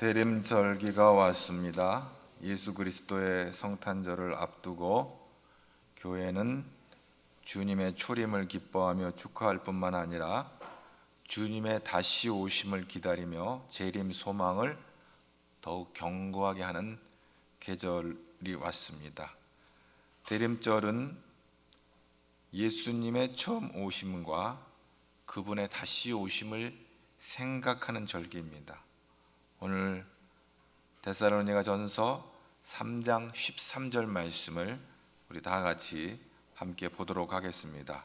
대림절기가 왔습니다. 예수 그리스도의 성탄절을 앞두고 교회는 주님의 초림을 기뻐하며 축하할 뿐만 아니라 주님의 다시 오심을 기다리며 재림 소망을 더욱 견고하게 하는 계절이 왔습니다. 대림절은 예수님의 처음 오심과 그분의 다시 오심을 생각하는 절기입니다. 오늘 데살로니가전서 3장 13절 말씀을 우리 다 같이 함께 보도록 하겠습니다.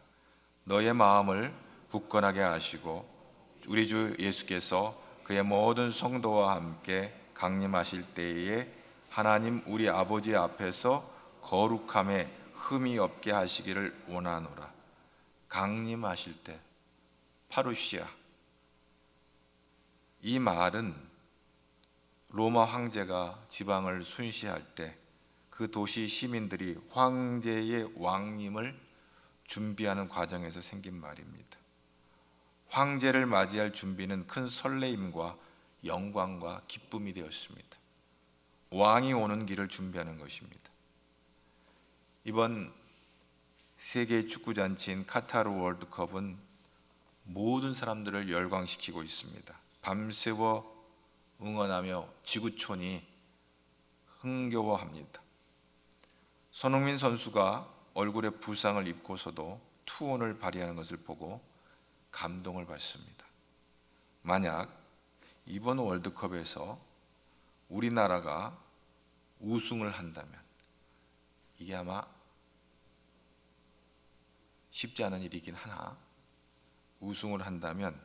너의 마음을 굳건하게 하시고 우리 주 예수께서 그의 모든 성도와 함께 강림하실 때에 하나님 우리 아버지 앞에서 거룩함에 흠이 없게 하시기를 원하노라. 강림하실 때, 파루시아, 이 말은 로마 황제가 지방을 순시할 때 그 도시 시민들이 황제의 왕임을 준비하는 과정에서 생긴 말입니다. 황제를 맞이할 준비는 큰 설레임과 영광과 기쁨이 되었습니다. 왕이 오는 길을 준비하는 것입니다. 이번 세계 축구 잔치인 카타르 월드컵은 모든 사람들을 열광시키고 있습니다. 밤새워 응원하며 지구촌이 흥겨워합니다. 손흥민 선수가 얼굴에 부상을 입고서도 투혼을 발휘하는 것을 보고 감동을 받습니다. 만약 이번 월드컵에서 우리나라가 우승을 한다면, 이게 아마 쉽지 않은 일이긴 하나, 우승을 한다면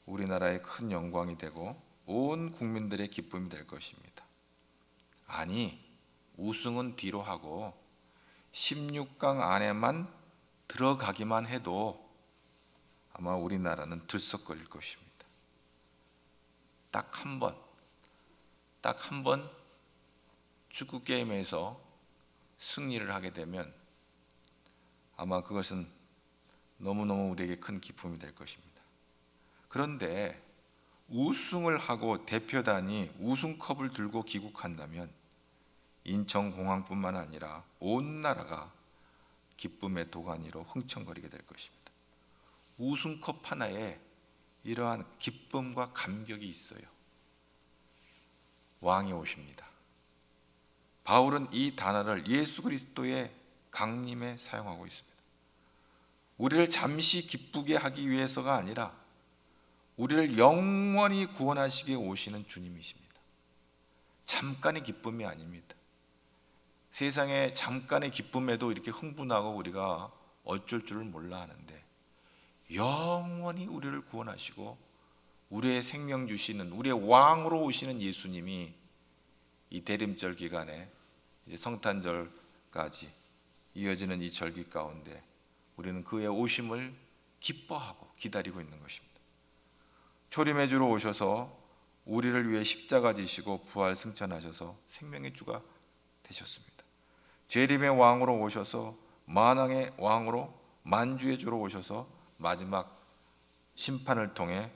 우리나라의 큰 영광이 되고 온 국민들의 기쁨이 될 것입니다. 아니, 우승은 뒤로 하고 16강 안에만 들어가기만 해도 아마 우리나라는 들썩거릴 것입니다. 딱 한 번 축구 게임에서 승리를 하게 되면 아마 그것은 너무너무 우리에게 큰 기쁨이 될 것입니다. 그런데 우승을 하고 대표단이 우승컵을 들고 귀국한다면 인천공항뿐만 아니라 온 나라가 기쁨의 도가니로 흥청거리게 될 것입니다. 우승컵 하나에 이러한 기쁨과 감격이 있어요. 왕이 오십니다. 바울은 이 단어를 예수 그리스도의 강림에 사용하고 있습니다. 우리를 잠시 기쁘게 하기 위해서가 아니라 우리를 영원히 구원하시기에 오시는 주님이십니다. 잠깐의 기쁨이 아닙니다. 세상에 잠깐의 기쁨에도 이렇게 흥분하고 우리가 어쩔 줄을 몰라 하는데, 영원히 우리를 구원하시고 우리의 생명 주시는, 우리의 왕으로 오시는 예수님이 이 대림절 기간에 이제 성탄절까지 이어지는 이 절기 가운데 우리는 그의 오심을 기뻐하고 기다리고 있는 것입니다. 초림의 주로 오셔서 우리를 위해 십자가 지시고 부활 승천하셔서 생명의 주가 되셨습니다. 재림의 왕으로 오셔서 만왕의 왕으로 만주의 주로 오셔서 마지막 심판을 통해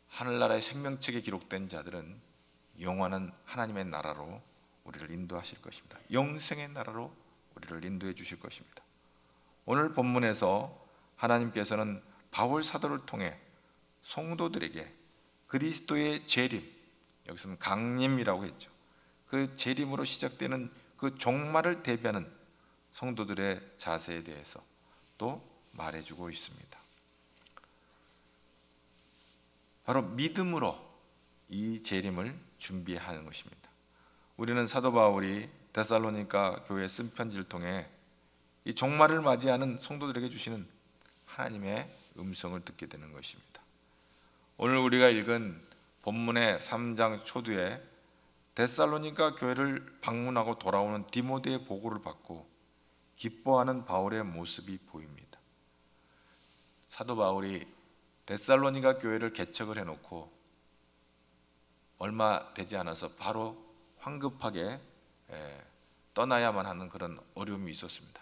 하늘나라의 생명책에 기록된 자들은 영원한 하나님의 나라로 우리를 인도하실 것입니다. 영생의 나라로 우리를 인도해 주실 것입니다. 오늘 본문에서 하나님께서는 바울 사도를 통해 성도들에게 그리스도의 재림, 여기서는 강림이라고 했죠. 그 재림으로 시작되는 그 종말을 대비하는 성도들의 자세에 대해서 또 말해주고 있습니다. 바로 믿음으로 이 재림을 준비하는 것입니다. 우리는 사도 바울이 데살로니가 교회에 쓴 편지를 통해 이 종말을 맞이하는 성도들에게 주시는 하나님의 음성을 듣게 되는 것입니다. 오늘 우리가 읽은 본문의 3장 초두에 데살로니가 교회를 방문하고 돌아오는 디모데의 보고를 받고 기뻐하는 바울의 모습이 보입니다. 사도 바울이 데살로니가 교회를 개척을 해놓고 얼마 되지 않아서 바로 황급하게 떠나야만 하는 그런 어려움이 있었습니다.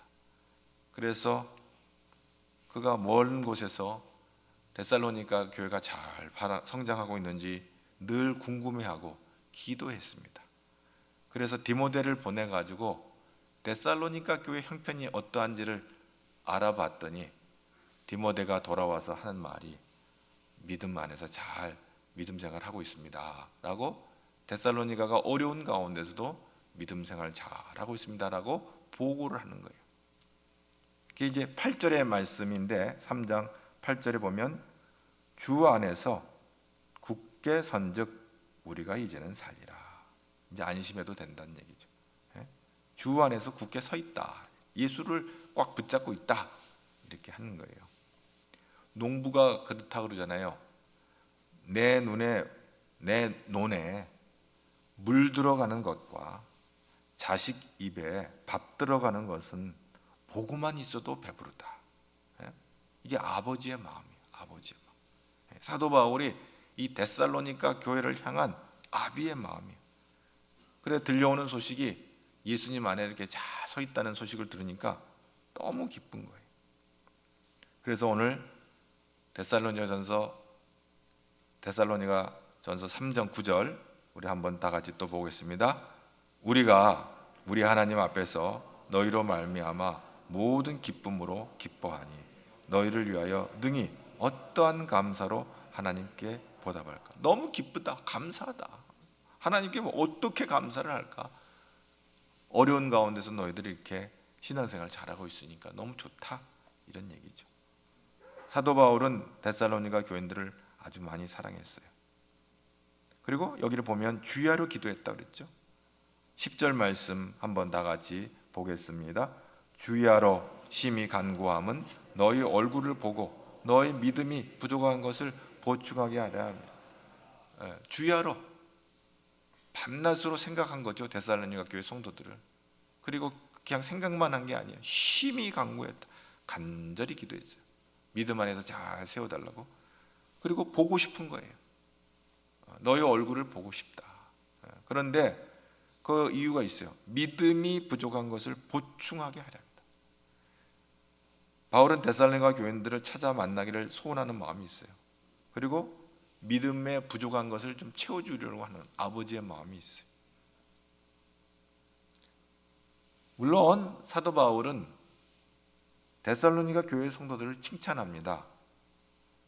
그래서 그가 먼 곳에서 데살로니가 교회가 잘 성장하고 있는지 늘 궁금해하고 기도했습니다. 그래서 디모데를 보내가지고 데살로니가 교회 형편이 어떠한지를 알아봤더니 디모데가 돌아와서 하는 말이 믿음 안에서 잘 믿음 생활하고 있습니다 라고, 데살로니가가 어려운 가운데서도 믿음 생활 잘하고 있습니다 라고 보고를 하는 거예요. 이게 이제 8절의 말씀인데 3장 8절에 보면 주 안에서 굳게 선즉 우리가 이제는 살리라. 이제 안심해도 된다는 얘기죠. 주 안에서 굳게 서 있다. 예수를 꽉 붙잡고 있다. 이렇게 하는 거예요. 농부가 그렇다 그러잖아요. 내 논에 물 들어가는 것과 자식 입에 밥 들어가는 것은 보고만 있어도 배부르다. 이게 아버지의 마음이에요. 아버지의 마음. 사도 바울이 이 데살로니가 교회를 향한 아비의 마음이에요. 그래 들려오는 소식이 예수님 안에 이렇게 잘 서 있다는 소식을 들으니까 너무 기쁜 거예요. 그래서 오늘 데살로니가 전서 3장 9절 우리 한번 다 같이 또 보겠습니다. 우리가 우리 하나님 앞에서 너희로 말미암아 모든 기쁨으로 기뻐하니 너희를 위하여 능히 어떠한 감사로 하나님께 보답할까. 너무 기쁘다, 감사하다. 하나님께 뭐 어떻게 감사를 할까. 어려운 가운데서 너희들이 이렇게 신앙생활 잘하고 있으니까 너무 좋다, 이런 얘기죠. 사도 바울은 데살로니가 교인들을 아주 많이 사랑했어요. 그리고 여기를 보면 주야로 기도했다 그랬죠. 10절 말씀 한번 다 같이 보겠습니다. 주야로 심히 간구함은 너희 얼굴을 보고 너희 믿음이 부족한 것을 보충하게 하려 합니다. 주야로 밤낮으로 생각한 거죠, 데살로니가 교회 성도들을. 그리고 그냥 생각만 한 게 아니에요. 심히 간구했다. 간절히 기도했어요. 믿음 안에서 잘 세워달라고. 그리고 보고 싶은 거예요. 너희 얼굴을 보고 싶다. 그런데 그 이유가 있어요. 믿음이 부족한 것을 보충하게 하려 합니다. 바울은 데살로니가 교인들을 찾아 만나기를 소원하는 마음이 있어요. 그리고 믿음의 부족한 것을 좀 채워주려고 하는 아버지의 마음이 있어요. 물론 사도 바울은 데살로니가 교회 성도들을 칭찬합니다.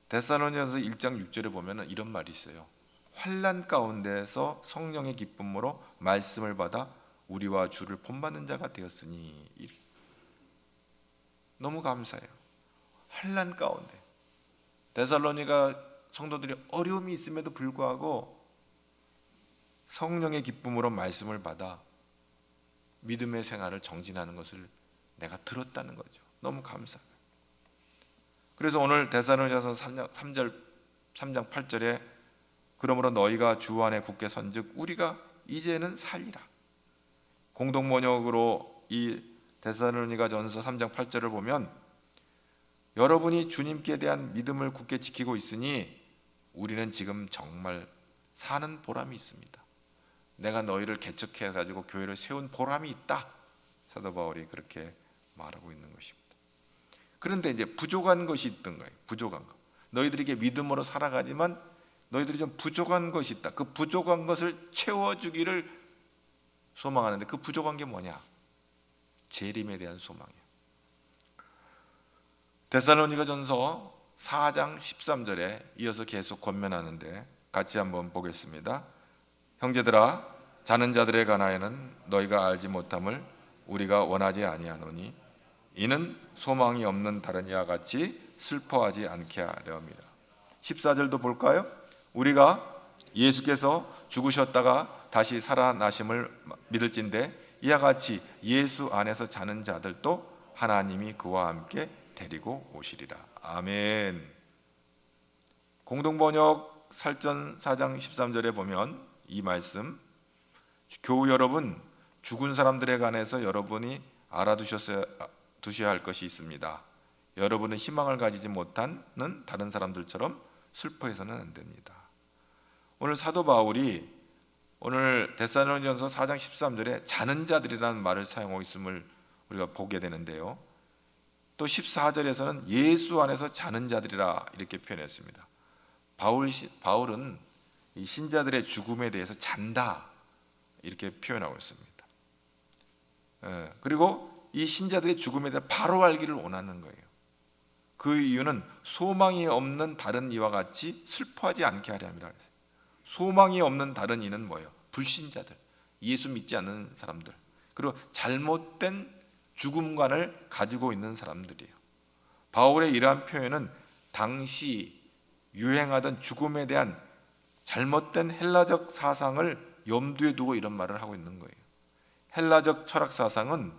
데살로니가서 1장 6절에 보면 이런 말이 있어요. 환난 가운데서 성령의 기쁨으로 말씀을 받아 우리와 주를 본받는 자가 되었으니. 너무 감사해요. 환난 가운데 데살로니가 성도들이 어려움이 있음에도 불구하고 성령의 기쁨으로 말씀을 받아 믿음의 생활을 정진하는 것을 내가 들었다는 거죠. 너무 감사해요. 그래서 오늘 데살로니가서 3장 8절에 그러므로 너희가 주 안에 굳게 선즉 우리가 이제는 살리라. 공동 번역으로 이 데살로니가 전서 3장 8절을 보면 여러분이 주님께 대한 믿음을 굳게 지키고 있으니 우리는 지금 정말 사는 보람이 있습니다. 내가 너희를 개척해 가지고 교회를 세운 보람이 있다. 사도 바울이 그렇게 말하고 있는 것입니다. 그런데 이제 부족한 것이 있던 거예요. 부족한 것. 너희들에게 믿음으로 살아가지만 너희들이 좀 부족한 것이 있다. 그 부족한 것을 채워주기를 소망하는데 그 부족한 게 뭐냐? 재림에 대한 소망이에요. 데살로니가 전서 4장 13절에 이어서 계속 권면하는데 같이 한번 보겠습니다. 형제들아, 자는 자들에 관하여는 너희가 알지 못함을 우리가 원하지 아니하노니 이는 소망이 없는 다른 이와 같이 슬퍼하지 않게 하려 함이라. 14절도 볼까요? 우리가 예수께서 죽으셨다가 다시 살아나심을 믿을진대 이와 같이 예수 안에서 자는 자들도 하나님이 그와 함께 데리고 오시리라. 아멘. 공동번역 살전 4장 13절에 보면 이 말씀, 교우 여러분, 죽은 사람들에 관해서 여러분이 알아두셔야 할 것이 있습니다. 여러분은 희망을 가지지 못하는 다른 사람들처럼 슬퍼해서는 안 됩니다. 오늘 사도 바울이 오늘 데살로니가전서 4장 13절에 자는 자들이라는 말을 사용하고 있음을 우리가 보게 되는데요. 또 14절에서는 예수 안에서 자는 자들이라 이렇게 표현했습니다. 바울은 이 신자들의 죽음에 대해서 잔다 이렇게 표현하고 있습니다. 그리고 이 신자들의 죽음에 대해 바로 알기를 원하는 거예요. 그 이유는 소망이 없는 다른 이와 같이 슬퍼하지 않게 하려 함이라 그랬어요. 소망이 없는 다른 이는 뭐예요? 불신자들, 예수 믿지 않는 사람들, 그리고 잘못된 죽음관을 가지고 있는 사람들이에요. 바울의 이러한 표현은 당시 유행하던 죽음에 대한 잘못된 헬라적 사상을 염두에 두고 이런 말을 하고 있는 거예요. 헬라적 철학 사상은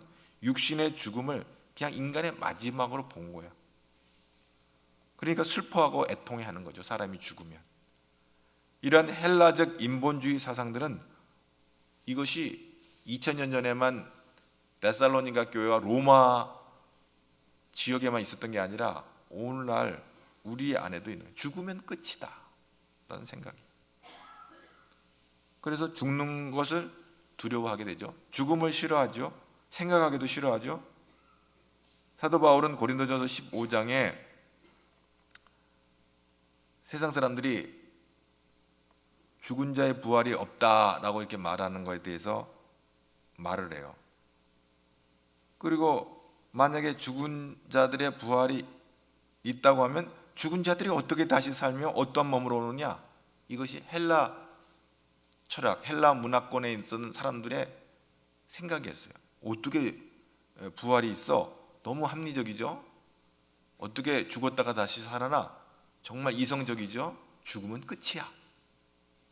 육신의 죽음을 그냥 인간의 마지막으로 본 거예요. 그러니까 슬퍼하고 애통해 하는 거죠. 사람이 죽으면. 이러한 헬라적 인본주의 사상들은 이것이 2000년 전에만 데살로니가 교회와 로마 지역에만 있었던 게 아니라 오늘날 우리 안에도 있는 거예요. 죽으면 끝이다 라는 생각이. 그래서 죽는 것을 두려워하게 되죠. 죽음을 싫어하죠. 생각하기도 싫어하죠. 사도 바울은 고린도전서 15장에 세상 사람들이 죽은 자의 부활이 없다라고 이렇게 말하는 것에 대해서 말을 해요. 그리고 만약에 죽은 자들의 부활이 있다고 하면 죽은 자들이 어떻게 다시 살며 어떠한 몸으로 오느냐? 이것이 헬라 철학, 헬라 문화권에 있었던 사람들의 생각이었어요. 어떻게 부활이 있어? 너무 합리적이죠? 어떻게 죽었다가 다시 살아나? 정말 이성적이죠? 죽으면 끝이야.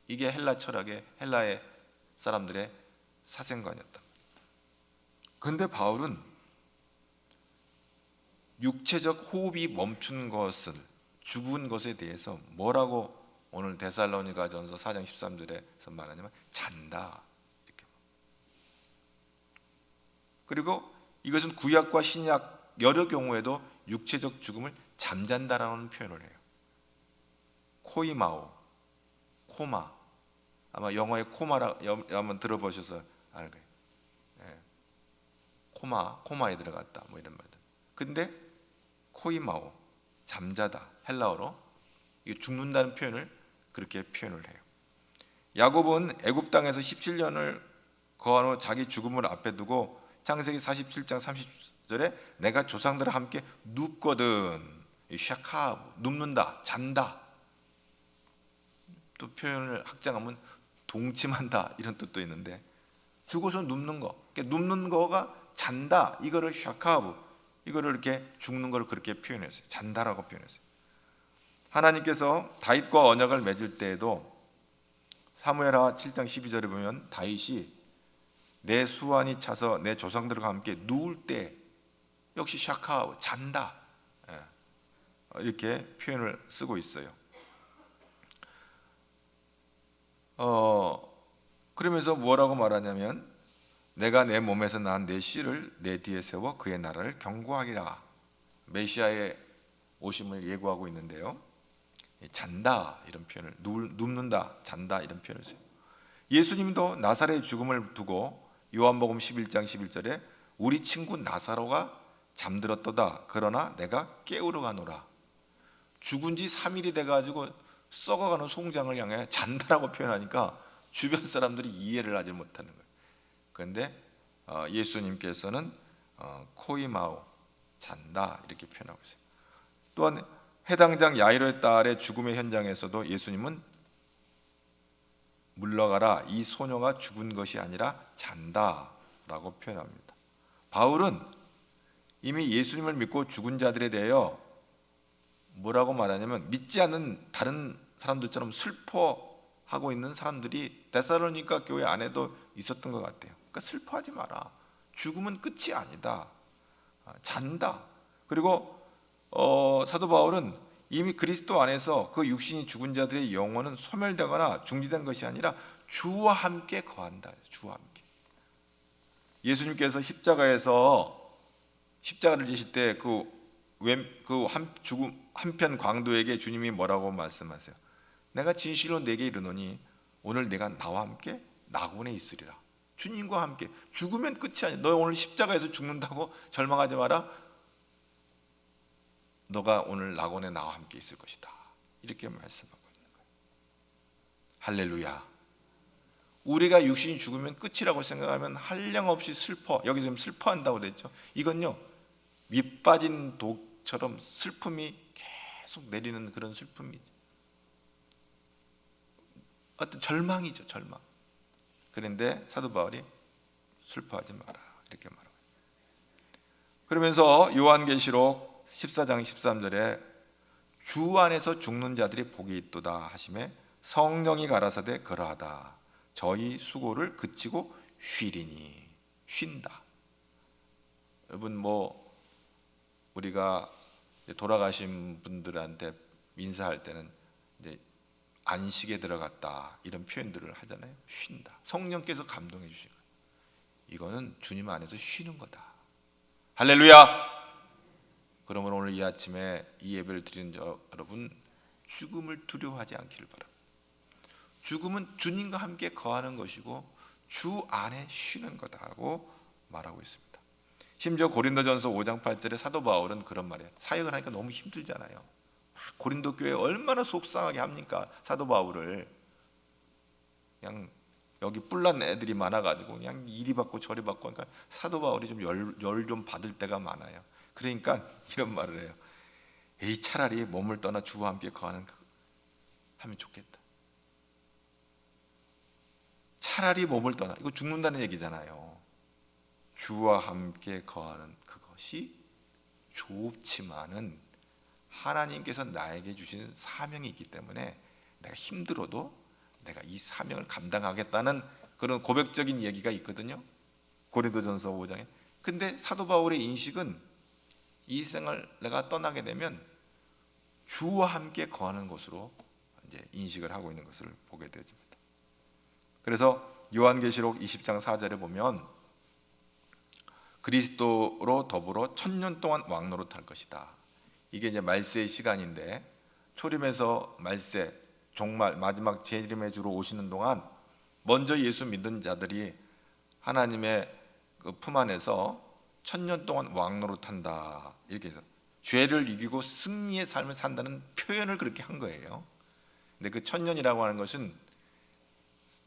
이게 헬라 철학의, 헬라의 사람들의 사생관이었다. 그런데 바울은 육체적 호흡이 멈춘 것을, 죽은 것에 대해서 뭐라고 오늘 데살로니가전서 4장 13절에서 말하냐면 잔다 이렇게. 그리고 이것은 구약과 신약 여러 경우에도 육체적 죽음을 잠잔다라는 표현을 해요. 코이마오, 코마. 아마 영어의 코마라 한번 들어보셔서 알 거예요. 코마에 들어갔다 뭐 이런 말들. 근데 코이마오, 잠자다, 헬라어로 이게 죽는다는 표현을 그렇게 표현을 해요. 야곱은 애굽 땅에서 17년을 거한 후 자기 죽음을 앞에 두고 창세기 47장 30절에 내가 조상들과 함께 눕거든, 샤카, 눕는다, 잔다. 또 표현을 확장하면 동침한다 이런 뜻도 있는데, 죽어서 눕는 거, 그러니까 눕는 거가 잔다, 이거를 샤카브, 이거를 이렇게 죽는 걸 그렇게 표현했어요. 잔다라고 표현했어요. 하나님께서 다윗과 언약을 맺을 때에도 사무엘하 7장 12절에 보면 다윗이 내 수완이 차서 내 조상들과 함께 누울 때 역시 샤카, 잔다, 이렇게 표현을 쓰고 있어요. 그러면서 뭐라고 말하냐면 내가 내 몸에서 낳은 내 씨를 내 뒤에 세워 그의 나라를 경고하리라. 메시아의 오심을 예고하고 있는데요. 잔다 이런 표현을, 눕는다, 잔다 이런 표현을 써요. 예수님도 나사렛의 죽음을 두고 요한복음 11장 11절에 우리 친구 나사로가 잠들었도다. 그러나 내가 깨우러 가노라. 죽은 지 3일이 돼가지고 썩어가는 송장을 향해 잔다라고 표현하니까 주변 사람들이 이해를 하지 못하는 거예요. 그런데 예수님께서는 코이마오, 잔다 이렇게 표현하고 있어요. 또한 해당장 야이로의 딸의 죽음의 현장에서도 예수님은 물러가라, 이 소녀가 죽은 것이 아니라 잔다라고 표현합니다. 바울은 이미 예수님을 믿고 죽은 자들에 대하여 뭐라고 말하냐면 믿지 않는 다른 사람들처럼 슬퍼하고 있는 사람들이 데살로니가 교회 안에도 있었던 것 같아요. 그러니까 슬퍼하지 마라. 죽음은 끝이 아니다. 잔다. 그리고 사도 바울은 이미 그리스도 안에서 그 육신이 죽은 자들의 영혼은 소멸되거나 중지된 것이 아니라 주와 함께 거한다. 주와 함께. 예수님께서 십자가를 지실 때 죽음 한편 광도에게 주님이 뭐라고 말씀하세요? 내가 진실로 내게 이르노니 오늘 내가 나와 함께 낙원에 있으리라. 주님과 함께. 죽으면 끝이 아니야. 너 오늘 십자가에서 죽는다고 절망하지 마라. 너가 오늘 낙원에 나와 함께 있을 것이다. 이렇게 말씀하고 있는 거예요. 할렐루야. 우리가 육신이 죽으면 끝이라고 생각하면 한량없이 슬퍼. 여기 지금 슬퍼한다고 됐죠. 이건요, 밑빠진 독처럼 슬픔이 계속 내리는 그런 슬픔이죠. 어떤 절망이죠, 절망. 그런데 사도 바울이 슬퍼하지 마라 이렇게 말합니다. 그러면서 요한계시록 14장 13절에 주 안에서 죽는 자들이 복이 있도다 하시매 성령이 가라사대 그러하다. 저희 수고를 그치고 쉬리니. 쉰다. 여러분, 뭐 우리가 돌아가신 분들한테 인사할 때는 이제 안식에 들어갔다 이런 표현들을 하잖아요. 쉰다. 성령께서 감동해 주시는 거예요. 이거는 주님 안에서 쉬는 거다. 할렐루야. 그러므로 오늘 이 아침에 이 예배를 드리는 여러분, 죽음을 두려워하지 않기를 바랍니다. 죽음은 주님과 함께 거하는 것이고 주 안에 쉬는 거다고 말하고 있습니다. 심지어 고린도전서 5장 8절에 사도 바울은 그런 말이에요. 사역을 하니까 너무 힘들잖아요. 고린도 교회 얼마나 속상하게 합니까? 사도 바울을 그냥 여기 뿔난 애들이 많아가지고 그냥 이리 받고 저리 받고, 그러니까 사도 바울이 좀 열 좀 받을 때가 많아요. 그러니까 이런 말을 해요. 에이, 차라리 몸을 떠나 주와 함께 거하는 하면 좋겠다. 차라리 몸을 떠나, 이거 죽는다는 얘기잖아요. 주와 함께 거하는 그것이 좋지만은 하나님께서 나에게 주신 사명이 있기 때문에 내가 힘들어도 내가 이 사명을 감당하겠다는 그런 고백적인 얘기가 있거든요. 고린도전서 5장에. 근데 사도 바울의 인식은 이 생을 내가 떠나게 되면 주와 함께 거하는 것으로 이제 인식을 하고 있는 것을 보게 되집니다. 그래서 요한계시록 20장 4절에 보면 그리스도로 더불어 1000년 동안 왕노릇할 것이다. 이게 이제 말세의 시간인데, 초림에서 말세 종말 마지막 재림의 주로 오시는 동안 먼저 예수 믿는 자들이 하나님의 그 품 안에서 1000년 동안 왕노릇한다. 이렇게 해서 죄를 이기고 승리의 삶을 산다는 표현을 그렇게 한 거예요. 근데 그 1000년이라고 하는 것은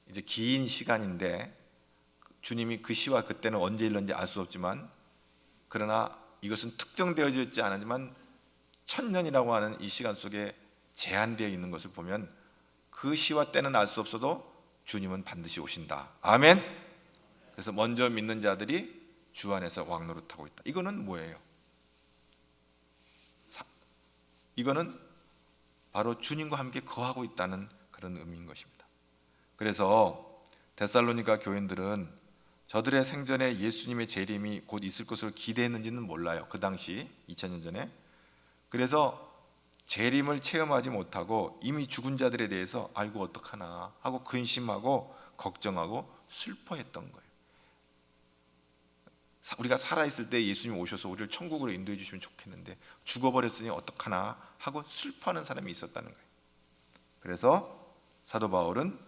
이제 긴 시간인데 주님이 그 시와 그때는 언제 일는지 알 수 없지만, 그러나 이것은 특정되어져 있지 않지만 1000년이라고 하는 이 시간 속에 제한되어 있는 것을 보면 그 시와 때는 알 수 없어도 주님은 반드시 오신다. 아멘. 그래서 먼저 믿는 자들이 주 안에서 왕노릇하고 있다. 이거는 뭐예요? 이거는 바로 주님과 함께 거하고 있다는 그런 의미인 것입니다. 그래서 데살로니가 교인들은 저들의 생전에 예수님의 재림이 곧 있을 것으로 기대했는지는 몰라요. 그 당시 2000년 전에. 그래서 재림을 체험하지 못하고 이미 죽은 자들에 대해서 아이고 어떡하나 하고 근심하고 걱정하고 슬퍼했던 거예요. 우리가 살아있을 때 예수님 오셔서 우리를 천국으로 인도해 주시면 좋겠는데 죽어버렸으니 어떡하나 하고 슬퍼하는 사람이 있었다는 거예요. 그래서 사도 바울은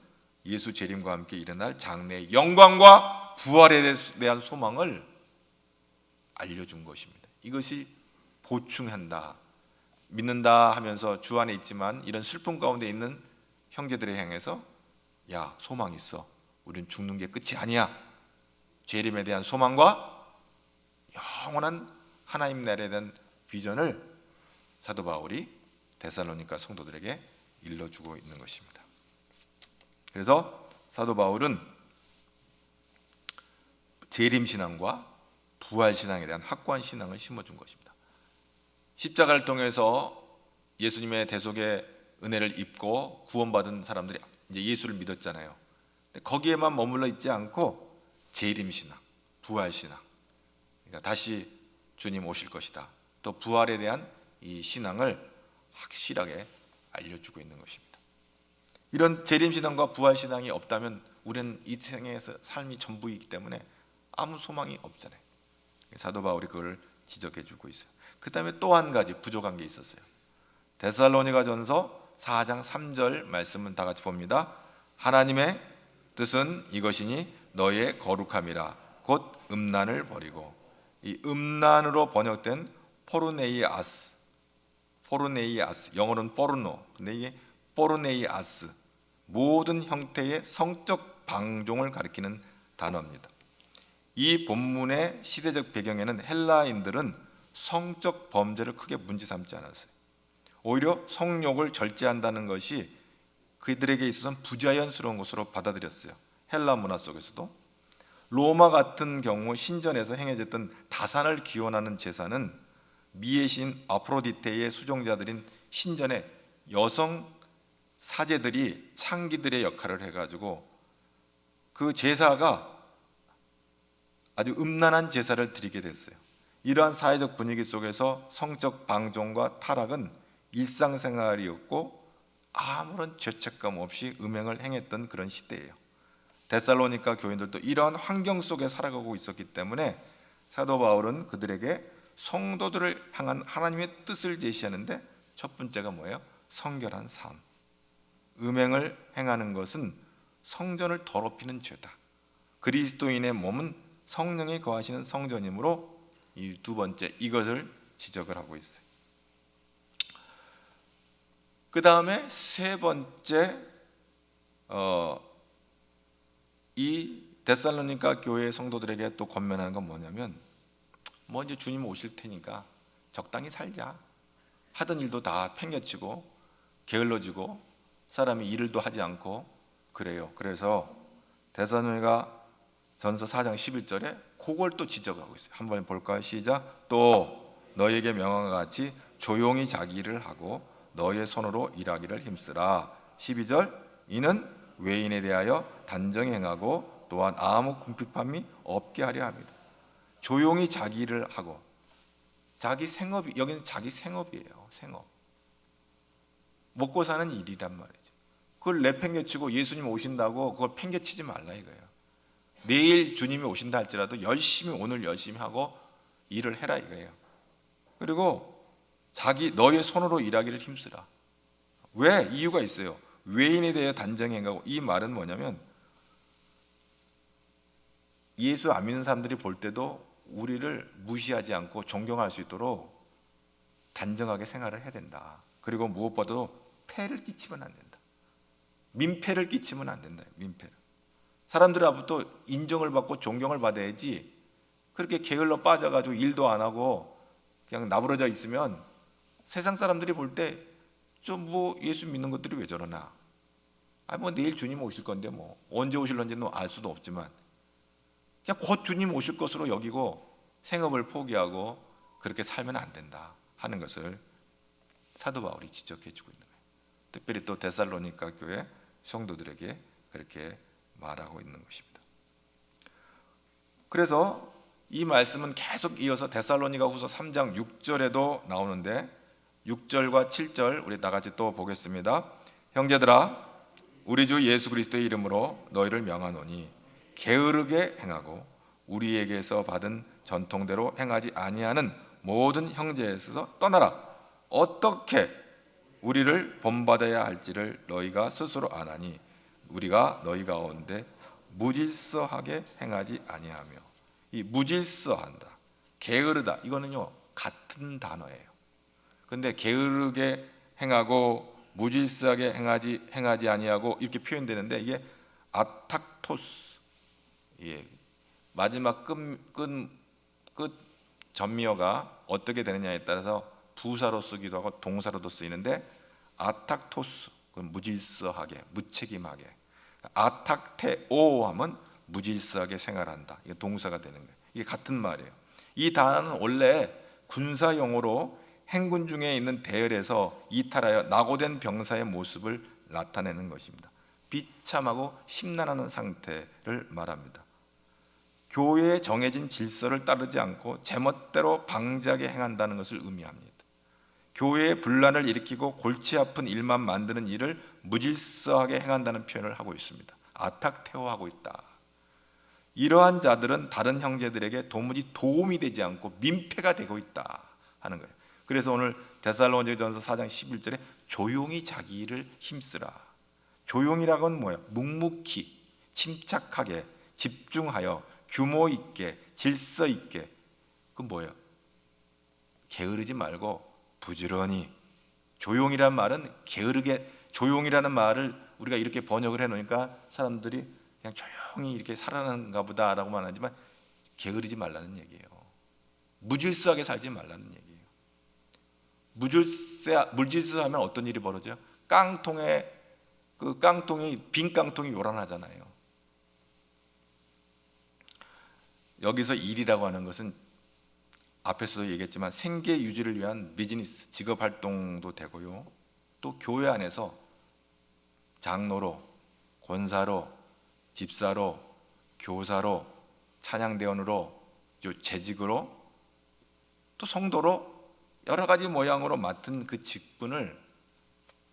예수 재림과 함께 일어날 장래의 영광과 부활에 대한 소망을 알려준 것입니다. 이것이 보충한다, 믿는다 하면서 주 안에 있지만 이런 슬픔 가운데 있는 형제들을 향해서 야, 소망 있어. 우리는 죽는 게 끝이 아니야. 재림에 대한 소망과 영원한 하나님 나라에 대한 비전을 사도 바울이 데살로니가 성도들에게 일러주고 있는 것입니다. 그래서 사도 바울은 재림신앙과 부활신앙에 대한 확고한 신앙을 심어준 것입니다. 십자가를 통해서 예수님의 대속의 은혜를 입고 구원받은 사람들이 이제 예수를 믿었잖아요. 거기에만 머물러 있지 않고 재림신앙, 부활신앙, 그러니까 다시 주님 오실 것이다, 또 부활에 대한 이 신앙을 확실하게 알려주고 있는 것입니다. 이런 재림신앙과 부활신앙이 없다면 우리는 이 생에서 삶이 전부이기 때문에 아무 소망이 없잖아요. 사도 바울이 그걸 지적해주고 있어요. 그 다음에 또 한 가지 부족한 게 있었어요. 데살로니가전서 4장 3절 말씀은 다 같이 봅니다. 하나님의 뜻은 이것이니 너의 거룩함이라 곧 음란을 버리고. 이 음란으로 번역된 포르네이아스, 영어로는 포르노, 근데 이게 포르네이아스, 모든 형태의 성적 방종을 가리키는 단어입니다. 이 본문의 시대적 배경에는 헬라인들은 성적 범죄를 크게 문제 삼지 않았어요. 오히려 성욕을 절제한다는 것이 그들에게 있어서는 부자연스러운 것으로 받아들였어요. 헬라 문화 속에서도. 로마 같은 경우 신전에서 행해졌던 다산을 기원하는 제사는 미의 신 아프로디테의 수종자들인 신전의 여성 사제들이 창기들의 역할을 해가지고 그 제사가 아주 음란한 제사를 드리게 됐어요. 이러한 사회적 분위기 속에서 성적 방종과 타락은 일상생활이었고 아무런 죄책감 없이 음행을 행했던 그런 시대예요. 데살로니가 교인들도 이러한 환경 속에 살아가고 있었기 때문에 사도 바울은 그들에게 성도들을 향한 하나님의 뜻을 제시하는데 첫 번째가 뭐예요? 성결한 삶. 음행을 행하는 것은 성전을 더럽히는 죄다. 그리스도인의 몸은 성령이 거하시는 성전이므로 이 두 번째 이것을 지적을 하고 있어요. 그 다음에 세 번째 이 데살로니가 교회 성도들에게 또 권면하는 건 뭐냐면 이제 주님 오실 테니까 적당히 살자. 하던 일도 다 팽개치고 게을러지고 사람이 일을도 하지 않고 그래요. 그래서 데살로니가 전서 4장 11절에 그걸 또 지적하고 있어요. 한번 볼까요? 시작. 또 너에게 명한 것 같이 조용히 자기 일을 하고 너의 손으로 일하기를 힘쓰라. 12절. 이는 외인에 대하여 단정히 행하고 또한 아무 궁핍함이 없게 하려 합니다. 조용히 자기 일을 하고 자기 생업이 여기는 자기 생업이에요. 생업. 먹고 사는 일이란 말이죠. 그걸 내팽개치고 예수님 오신다고 그걸 팽개치지 말라 이거예요. 내일 주님이 오신다 할지라도 오늘 열심히 하고 일을 해라 이거예요. 그리고 너의 손으로 일하기를 힘쓰라. 왜? 이유가 있어요. 외인에 대해 단정히 행하고 이 말은 뭐냐면 예수 안 믿는 사람들이 볼 때도 우리를 무시하지 않고 존경할 수 있도록 단정하게 생활을 해야 된다. 그리고 무엇보다도 폐를 끼치면 안 된다. 민폐를 끼치면 안 된다. 민폐를. 사람들 앞부터 인정을 받고 존경을 받아야지 그렇게 게을러 빠져가지고 일도 안 하고 그냥 나부러져 있으면 세상 사람들이 볼 때 좀 예수 믿는 것들이 왜 저러나? 내일 주님 오실 건데 언제 오실런지는 알 수도 없지만 그냥 곧 주님 오실 것으로 여기고 생업을 포기하고 그렇게 살면 안 된다 하는 것을 사도 바울이 지적해주고 있는 거예요. 특별히 또 데살로니가 교회 성도들에게 그렇게 말하고 있는 것입니다. 그래서 이 말씀은 계속 이어서 데살로니가 후서 3장 6절에도 나오는데 6절과 7절 우리 다 같이 또 보겠습니다. 형제들아 우리 주 예수 그리스도의 이름으로 너희를 명하노니 게으르게 행하고 우리에게서 받은 전통대로 행하지 아니하는 모든 형제에서 떠나라. 어떻게 우리를 본받아야 할지를 너희가 스스로 아나니 우리가 너희 가운데 무질서하게 행하지 아니하며. 이 무질서한다, 게으르다 이거는요 같은 단어예요. 근데 게으르게 행하고 무질서하게 행하지 아니하고 이렇게 표현되는데 이게 아탁토스, 마지막 끝 전미어가 어떻게 되느냐에 따라서 부사로 쓰기도 하고 동사로도 쓰이는데 아탁토스 그건 무질서하게 무책임하게, 아탁테오 하면 무질서하게 생활한다. 이게 동사가 되는 거예요. 이게 같은 말이에요. 이 단어는 원래 군사 용어로 행군 중에 있는 대열에서 이탈하여 낙오된 병사의 모습을 나타내는 것입니다. 비참하고 심란하는 상태를 말합니다. 교회에 정해진 질서를 따르지 않고 제멋대로 방지하게 행한다는 것을 의미합니다. 교회에 분란을 일으키고 골치 아픈 일만 만드는 일을 무질서하게 행한다는 표현을 하고 있습니다. 아탁테오하고 있다. 이러한 자들은 다른 형제들에게 도무지 도움이 되지 않고 민폐가 되고 있다 하는 거예요. 그래서 오늘 데살로니가전서 4장 11절에 조용히 자기 일을 힘쓰라. 조용이라고 하면 뭐예요? 묵묵히, 침착하게, 집중하여, 규모 있게, 질서 있게. 그건 뭐예요? 게으르지 말고 부지런히. 조용이란 말은 게으르게, 조용이라는 말을 우리가 이렇게 번역을 해놓으니까 사람들이 그냥 조용히 이렇게 살아가는가 보다라고만 하지만 게으르지 말라는 얘기예요. 무질서하게 살지 말라는 얘기예요. 물질서하면 어떤 일이 벌어져요? 빈 깡통이 요란하잖아요. 여기서 일이라고 하는 것은 앞에서도 얘기했지만 생계 유지를 위한 비즈니스, 직업 활동도 되고요. 또 교회 안에서 장로로, 권사로, 집사로, 교사로, 찬양대원으로, 재직으로, 또 성도로 여러 가지 모양으로 맡은 그 직분을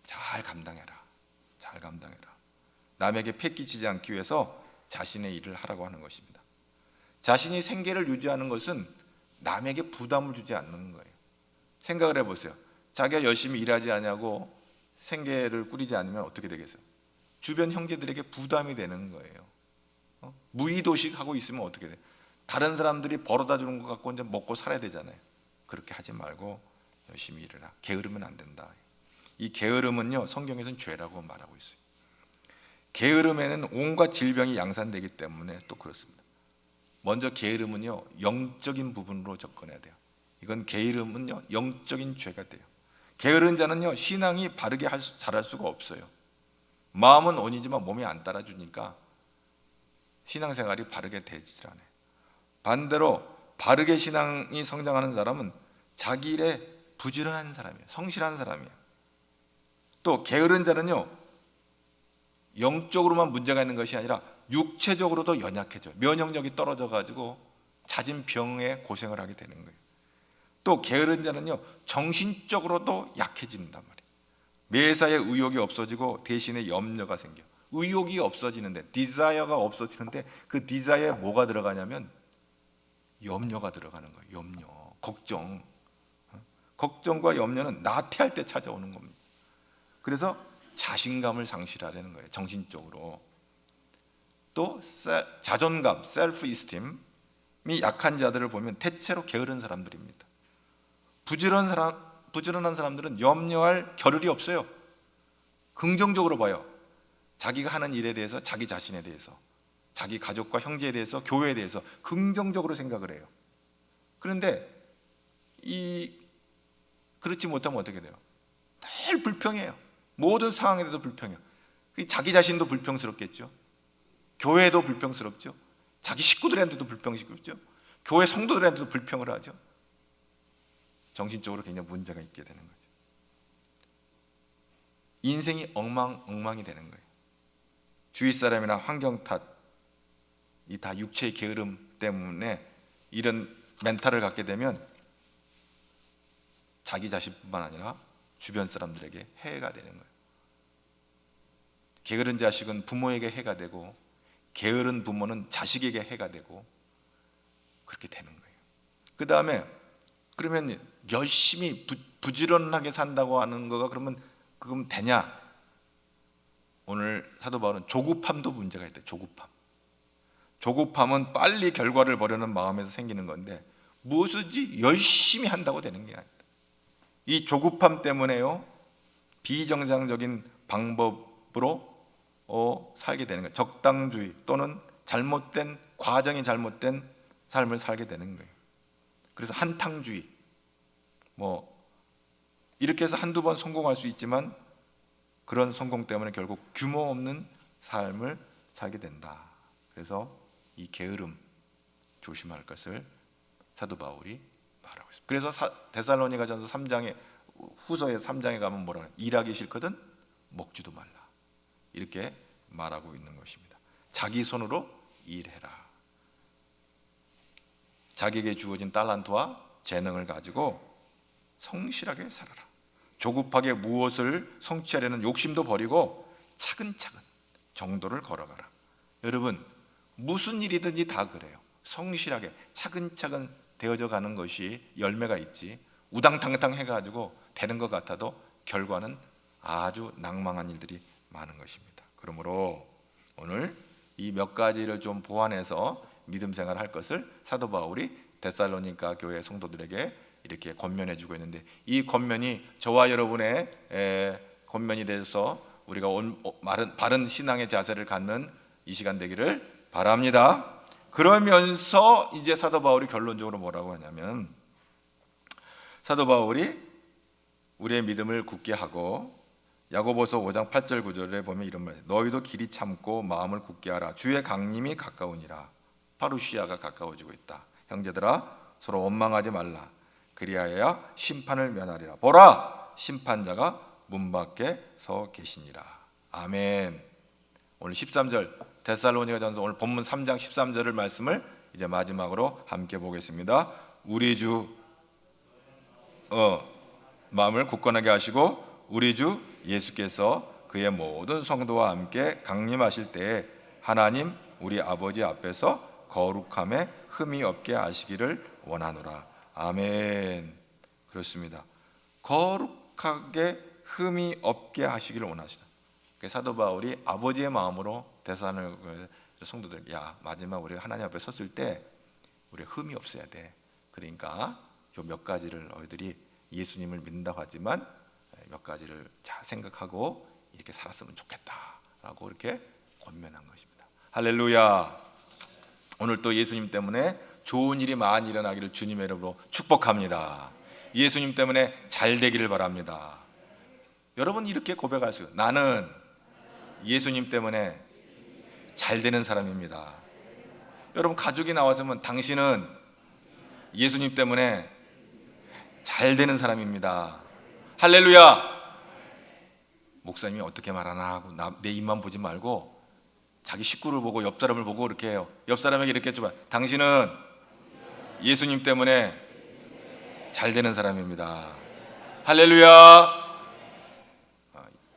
잘 감당해라. 잘 감당해라. 남에게 패 끼치지 않기 위해서 자신의 일을 하라고 하는 것입니다. 자신이 생계를 유지하는 것은 남에게 부담을 주지 않는 거예요. 생각을 해보세요. 자기가 열심히 일하지 않냐고 생계를 꾸리지 않으면 어떻게 되겠어요? 주변 형제들에게 부담이 되는 거예요. 무의도식 하고 있으면 어떻게 돼요? 다른 사람들이 벌어다 주는 것 갖고 이제 먹고 살아야 되잖아요. 그렇게 하지 말고 열심히 일해라. 게으르면 안 된다. 이 게으름은요, 성경에서는 죄라고 말하고 있어요. 게으름에는 온갖 질병이 양산되기 때문에 또 그렇습니다. 먼저 게으름은요, 영적인 부분으로 접근해야 돼요. 이건 게으름은요, 영적인 죄가 돼요. 게으른 자는요, 신앙이 바르게 잘할 수가 없어요. 마음은 온이지만 몸이 안 따라주니까 신앙생활이 바르게 되질 않아요. 반대로 바르게 신앙이 성장하는 사람은 자기 일에 부지런한 사람이에요. 성실한 사람이에요. 또 게으른 자는요, 영적으로만 문제가 있는 것이 아니라 육체적으로도 연약해져요. 면역력이 떨어져 가지고 잦은 병에 고생을 하게 되는 거예요. 또 게으른 자는요, 정신적으로도 약해진단 말이에요. 매사에 의욕이 없어지고 대신에 염려가 생겨. 의욕이 없어지는데, 디자이어가 없어지는데 그 디자이어에 뭐가 들어가냐면 염려가 들어가는 거예요. 염려, 걱정. 걱정과 염려는 나태할 때 찾아오는 겁니다. 그래서 자신감을 상실하려는 거예요. 정신적으로. 또 자존감, 셀프 이스팀이 약한 자들을 보면 대체로 게으른 사람들입니다. 부지런한 사람들은 염려할 겨를이 없어요. 긍정적으로 봐요. 자기가 하는 일에 대해서, 자기 자신에 대해서, 자기 가족과 형제에 대해서, 교회에 대해서 긍정적으로 생각을 해요. 그런데 그렇지 못하면 어떻게 돼요? 늘 불평해요. 모든 상황에 대해서 불평해요. 자기 자신도 불평스럽겠죠. 교회도 불평스럽죠. 자기 식구들한테도 불평스럽죠. 교회 성도들한테도 불평을 하죠. 정신적으로 굉장히 문제가 있게 되는 거죠. 인생이 엉망이 되는 거예요. 주위 사람이나 환경 탓, 이 다 육체의 게으름 때문에 이런 멘탈을 갖게 되면 자기 자신뿐만 아니라 주변 사람들에게 해가 되는 거예요. 게으른 자식은 부모에게 해가 되고, 게으른 부모는 자식에게 해가 되고, 그렇게 되는 거예요. 그 다음에 그러면 열심히 부지런하게 산다고 하는 거가 그러면 되냐? 오늘 사도 바울은 조급함도 문제가 있대. 조급함은 빨리 결과를 보려는 마음에서 생기는 건데 무엇이든지 열심히 한다고 되는 게 아니다. 이 조급함 때문에요, 비정상적인 방법으로 살게 되는 거예요. 적당주의 또는 과정이 잘못된 삶을 살게 되는 거예요. 그래서 한탕주의, 이렇게 해서 한두 번 성공할 수 있지만 그런 성공 때문에 결국 규모 없는 삶을 살게 된다. 그래서 이 게으름 조심할 것을 사도 바울이 말하고 있습니다. 그래서 데살로니가전서 3장에, 후서의 3장에 가면 뭐라고 해요? 일하기 싫거든 먹지도 말라, 이렇게 말하고 있는 것입니다. 자기 손으로 일해라. 자기에게 주어진 달란트와 재능을 가지고 성실하게 살아라. 조급하게 무엇을 성취하려는 욕심도 버리고 차근차근 정도를 걸어가라. 여러분, 무슨 일이든지 다 그래요. 성실하게 차근차근 되어져 가는 것이 열매가 있지, 우당탕탕 해가지고 되는 것 같아도 결과는 아주 낭망한 일들이 많은 것입니다. 그러므로 오늘 이 몇 가지를 좀 보완해서 믿음 생활할 것을 사도 바울이 데살로니가 교회 성도들에게 이렇게 권면해 주고 있는데, 이 권면이 저와 여러분의 권면이 돼서 우리가 바른 신앙의 자세를 갖는 이 시간 되기를 바랍니다. 그러면서 이제 사도 바울이 결론적으로 뭐라고 하냐면, 사도 바울이 우리의 믿음을 굳게 하고 야고보서 5장 8절 9절에 보면 이런 말, 너희도 길이 참고 마음을 굳게 하라. 주의 강림이 가까우니라. 파루시아가 가까워지고 있다. 형제들아, 서로 원망하지 말라. 그리하여야 심판을 면하리라. 보라, 심판자가 문 밖에 서 계시니라. 아멘. 오늘 13절 데살로니가전서 오늘 본문 3장 13절을 말씀을 이제 마지막으로 함께 보겠습니다. 우리 주 마음을 굳건하게 하시고 우리 주 예수께서 그의 모든 성도와 함께 강림하실 때에 하나님 우리 아버지 앞에서 거룩함에 흠이 없게 하시기를 원하노라. 아멘. 그렇습니다. 거룩하게 흠이 없게 하시기를 원하시다. 사도 바울이 아버지의 마음으로 데살로니가 성도들, 야, 마지막 우리 하나님 앞에 섰을 때 우리 흠이 없어야 돼. 그러니까 요 몇 가지를 너희들이 예수님을 믿는다고 하지만 몇 가지를 잘 생각하고 이렇게 살았으면 좋겠다라고 이렇게 권면한 것입니다. 할렐루야. 오늘 또 예수님 때문에 좋은 일이 많이 일어나기를 주님의 이름으로 축복합니다. 예수님 때문에 잘 되기를 바랍니다. 여러분 이렇게 고백할 수 있어요. 나는 예수님 때문에 잘 되는 사람입니다. 여러분 가족이 나왔으면 당신은 예수님 때문에 잘 되는 사람입니다. 할렐루야. 목사님이 어떻게 말하나 하고 내 입만 보지 말고 자기 식구를 보고 옆 사람을 보고 이렇게 해요. 옆 사람에게 이렇게 좀, 당신은 예수님 때문에 잘 되는 사람입니다. 할렐루야.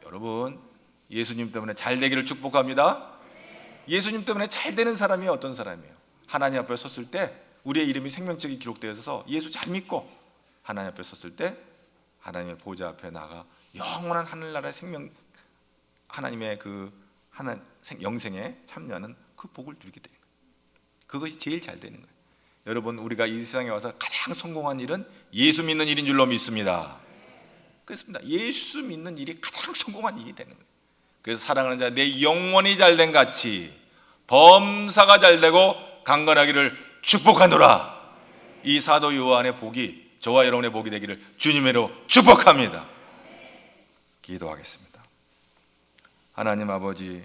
여러분 예수님 때문에 잘 되기를 축복합니다. 예수님 때문에 잘 되는 사람이 어떤 사람이에요? 하나님 앞에 섰을 때 우리의 이름이 생명책에 기록되어 있어서 예수 잘 믿고 하나님 앞에 섰을 때 하나님의 보좌 앞에 나가 영원한 하늘나라의 생명, 하나님의 그 영생에 참여하는 그 복을 누리게 되는 거예요. 그것이 제일 잘 되는 거예요. 여러분 우리가 이 세상에 와서 가장 성공한 일은 예수 믿는 일인 줄로 믿습니다. 그렇습니다. 예수 믿는 일이 가장 성공한 일이 되는 거예요. 그래서 사랑하는 자, 내 영혼이 잘된 같이 범사가 잘되고 강건하기를 축복하노라. 이 사도 요한의 복이 저와 여러분의 복이 되기를 주님으로 축복합니다. 기도하겠습니다. 하나님 아버지,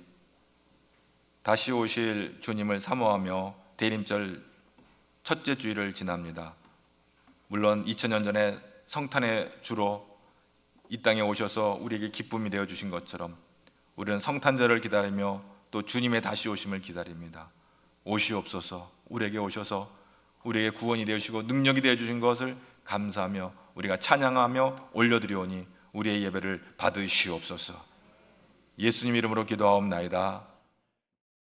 다시 오실 주님을 사모하며 대림절 첫째 주일을 지납니다. 물론 2000년 전에 성탄의 주로 이 땅에 오셔서 우리에게 기쁨이 되어 주신 것처럼 우리는 성탄절을 기다리며 또 주님의 다시 오심을 기다립니다. 오시옵소서. 우리에게 오셔서 우리에게 구원이 되어주시고 능력이 되어주신 것을 감사하며 우리가 찬양하며 올려드리오니 우리의 예배를 받으시옵소서. 예수님 이름으로 기도하옵나이다.